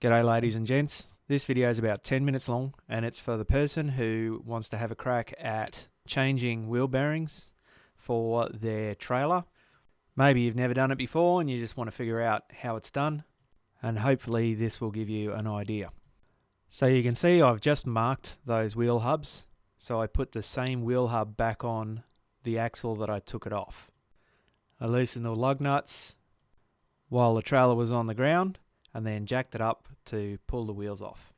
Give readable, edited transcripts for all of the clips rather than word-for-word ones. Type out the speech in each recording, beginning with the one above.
G'day ladies and gents. This video is about 10 minutes long and it's for the person who wants to have a crack at changing wheel bearings for their trailer. Maybe you've never done it before and you just want to figure out how it's done, and hopefully this will give you an idea. So you can see I've just marked those wheel hubs, so I put the same wheel hub back on the axle that I took it off. I loosened the lug nuts while the trailer was on the ground and then jacked it up to pull the wheels off.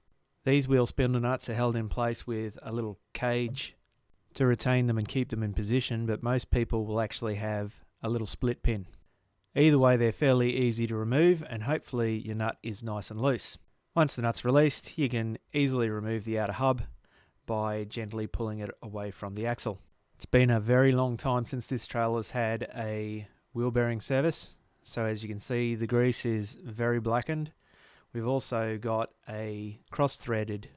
These wheel spindle nuts are held in place with a little cage to retain them and keep them in position, but most people will actually have a little split pin. Either way, they're fairly easy to remove and hopefully your nut is nice and loose. Once the nut's released, you can easily remove the outer hub by gently pulling it away from the axle. It's been a very long time since this trailer's had a wheel bearing service. So as you can see, the grease is very blackened. We've also got a cross-threaded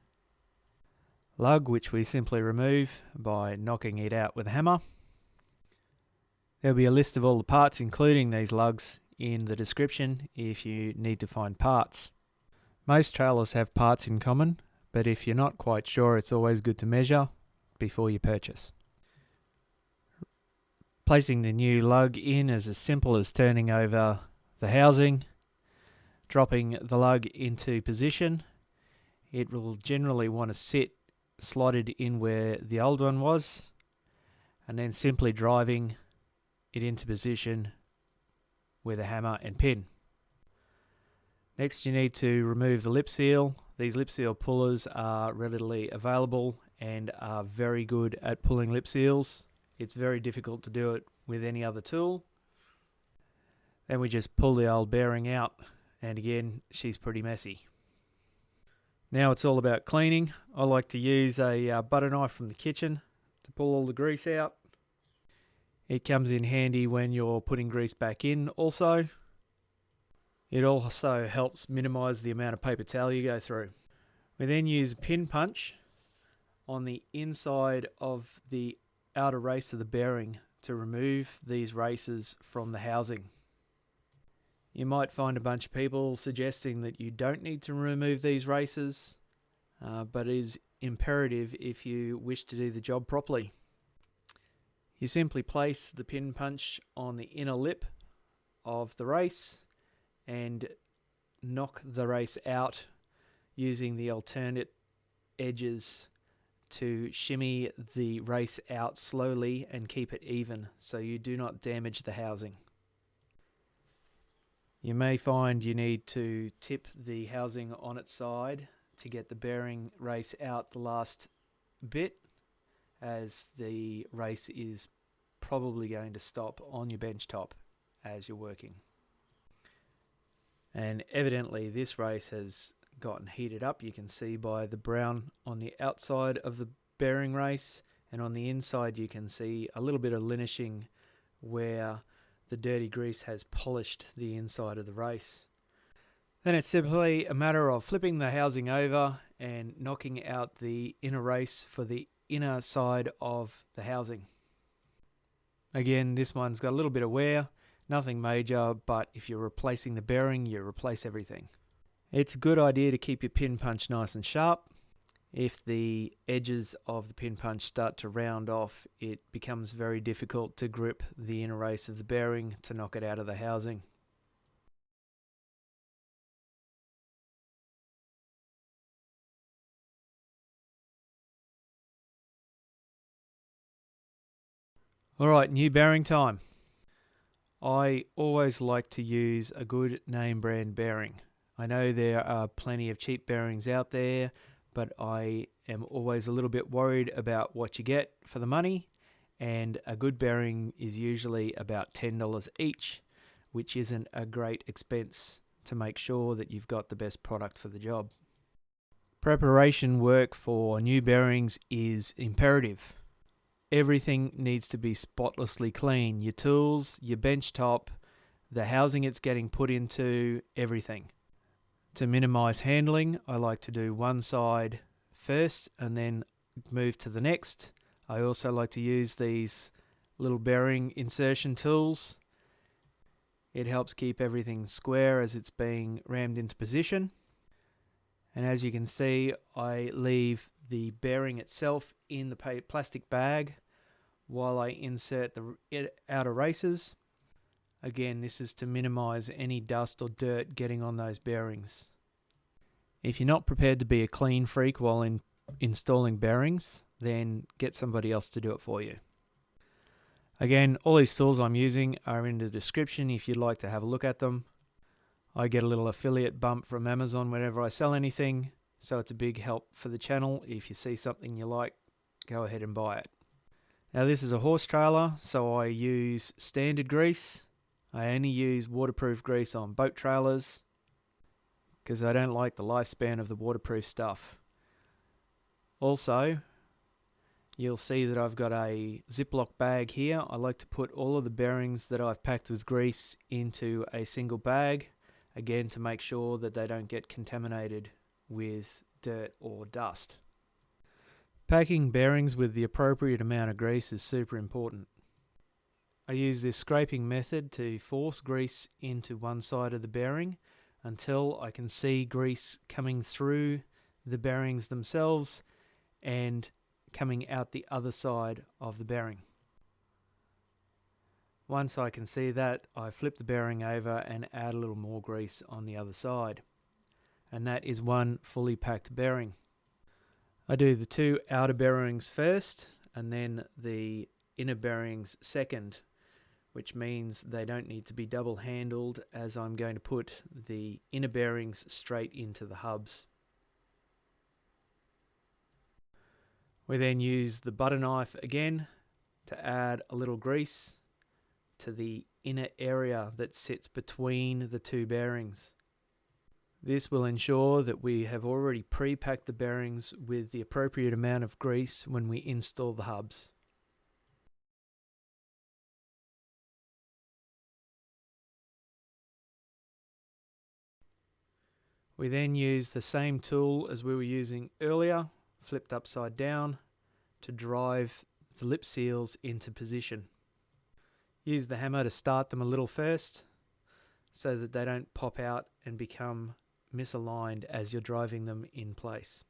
lug, which we simply remove by knocking it out with a hammer. There'll be a list of all the parts, including these lugs, in the description if you need to find parts. Most trailers have parts in common, but if you're not quite sure, it's always good to measure before you purchase. Placing the new lug in is as simple as turning over the housing, dropping the lug into position. It will generally want to sit slotted in where the old one was, and then simply driving it into position with a hammer and pin. Next, you need to remove the lip seal. These lip seal pullers are readily available and are very good at pulling lip seals. It's very difficult to do it with any other tool. Then we just pull the old bearing out, and again, she's pretty messy. Now it's all about cleaning. I like to use a butter knife from the kitchen to pull all the grease out. It comes in handy when you're putting grease back in also. It also helps minimize the amount of paper towel you go through. We then use a pin punch on the inside of the outer race of the bearing to remove these races from the housing. You might find a bunch of people suggesting that you don't need to remove these races, but it is imperative if you wish to do the job properly. You simply place the pin punch on the inner lip of the race and knock the race out using the alternate edges to shimmy the race out slowly and keep it even so you do not damage the housing. You may find you need to tip the housing on its side to get the bearing race out the last bit, as the race is probably going to stop on your bench top as you're working. And evidently this race has gotten heated up. You can see by the brown on the outside of the bearing race, and on the inside you can see a little bit of linishing where the dirty grease has polished the inside of the race. Then it's simply a matter of flipping the housing over and knocking out the inner race for the inner side of the housing. Again, this one's got a little bit of wear, nothing major, but if you're replacing the bearing, you replace everything. It's a good idea to keep your pin punch nice and sharp. If the edges of the pin punch start to round off, it becomes very difficult to grip the inner race of the bearing to knock it out of the housing. Alright, new bearing time. I always like to use a good name brand bearing. I know there are plenty of cheap bearings out there, but I am always a little bit worried about what you get for the money, and a good bearing is usually about $10 each, which isn't a great expense to make sure that you've got the best product for the job. Preparation work for new bearings is imperative. Everything needs to be spotlessly clean. Your tools, your bench top, the housing it's getting put into, everything. To minimize handling, I like to do one side first and then move to the next. I also like to use these little bearing insertion tools. It helps keep everything square as it's being rammed into position. And as you can see, I leave the bearing itself in the plastic bag while I insert the outer races. Again, this is to minimize any dust or dirt getting on those bearings. If you're not prepared to be a clean freak while installing bearings, then get somebody else to do it for you. Again, all these tools I'm using are in the description if you'd like to have a look at them. I get a little affiliate bump from Amazon whenever I sell anything, so it's a big help for the channel. If you see something you like, go ahead and buy it. Now this is a horse trailer, so I use standard grease. I only use waterproof grease on boat trailers because I don't like the lifespan of the waterproof stuff. Also, you'll see that I've got a Ziploc bag here. I like to put all of the bearings that I've packed with grease into a single bag, again to make sure that they don't get contaminated with dirt or dust. Packing bearings with the appropriate amount of grease is super important. I use this scraping method to force grease into one side of the bearing until I can see grease coming through the bearings themselves and coming out the other side of the bearing. Once I can see that, I flip the bearing over and add a little more grease on the other side. And that is one fully packed bearing. I do the two outer bearings first and then the inner bearings second, which means they don't need to be double handled, as I'm going to put the inner bearings straight into the hubs. We then use the butter knife again to add a little grease to the inner area that sits between the two bearings. This will ensure that we have already pre-packed the bearings with the appropriate amount of grease when we install the hubs. We then use the same tool as we were using earlier, flipped upside down, to drive the lip seals into position. Use the hammer to start them a little first so that they don't pop out and become misaligned as you're driving them in place.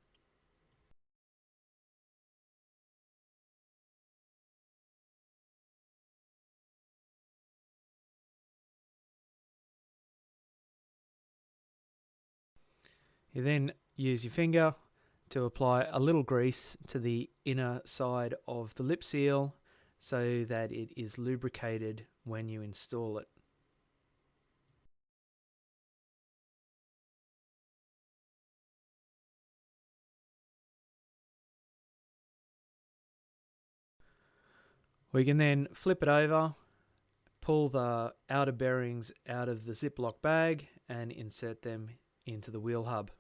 You then use your finger to apply a little grease to the inner side of the lip seal so that it is lubricated when you install it. We can then flip it over, pull the outer bearings out of the Ziploc bag and insert them into the wheel hub.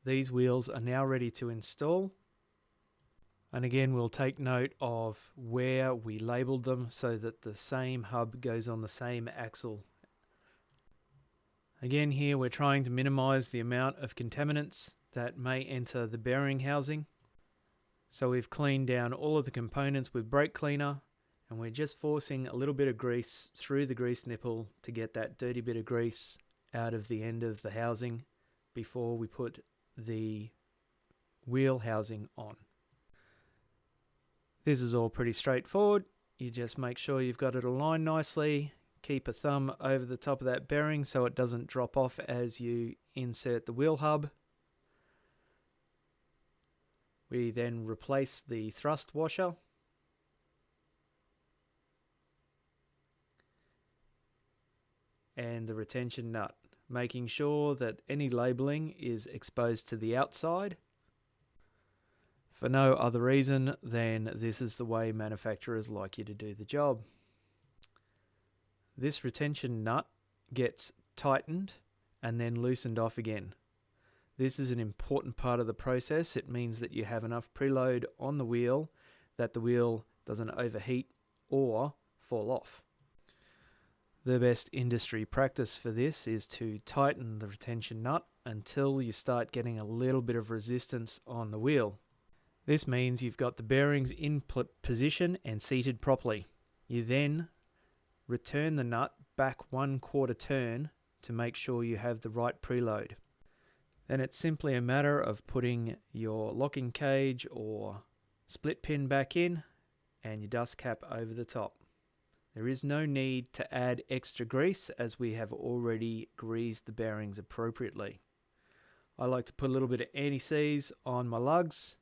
These wheels are now ready to install. And again, we'll take note of where we labeled them so that the same hub goes on the same axle. Again, here we're trying to minimize the amount of contaminants that may enter the bearing housing. So we've cleaned down all of the components with brake cleaner, and we're just forcing a little bit of grease through the grease nipple to get that dirty bit of grease out of the end of the housing before we put the wheel housing on. This is all pretty straightforward. You just make sure you've got it aligned nicely. Keep a thumb over the top of that bearing so it doesn't drop off as you insert the wheel hub. We then replace the thrust washer. And the retention nut, making sure that any labeling is exposed to the outside for no other reason than this is the way manufacturers like you to do the job. This retention nut gets tightened and then loosened off again. This is an important part of the process. It means that you have enough preload on the wheel that the wheel doesn't overheat or fall off. The best industry practice for this is to tighten the retention nut until you start getting a little bit of resistance on the wheel. This means you've got the bearings in position and seated properly. You then return the nut back 1/4 turn to make sure you have the right preload. Then it's simply a matter of putting your locking cage or split pin back in and your dust cap over the top. There is no need to add extra grease as we have already greased the bearings appropriately. I like to put a little bit of anti-seize on my lugs.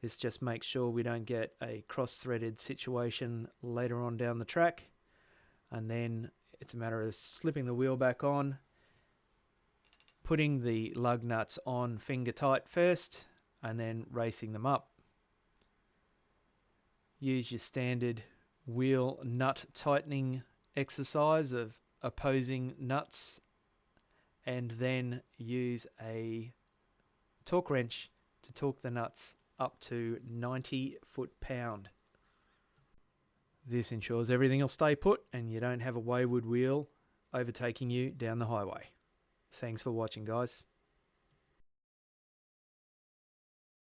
This just makes sure we don't get a cross-threaded situation later on down the track. And then it's a matter of slipping the wheel back on, putting the lug nuts on finger tight first, and then racing them up. Use your standard wheel nut tightening exercise of opposing nuts, and then use a torque wrench to torque the nuts up to 90 foot-pound. This ensures everything will stay put and you don't have a wayward wheel overtaking you down the highway. Thanks for watching, guys.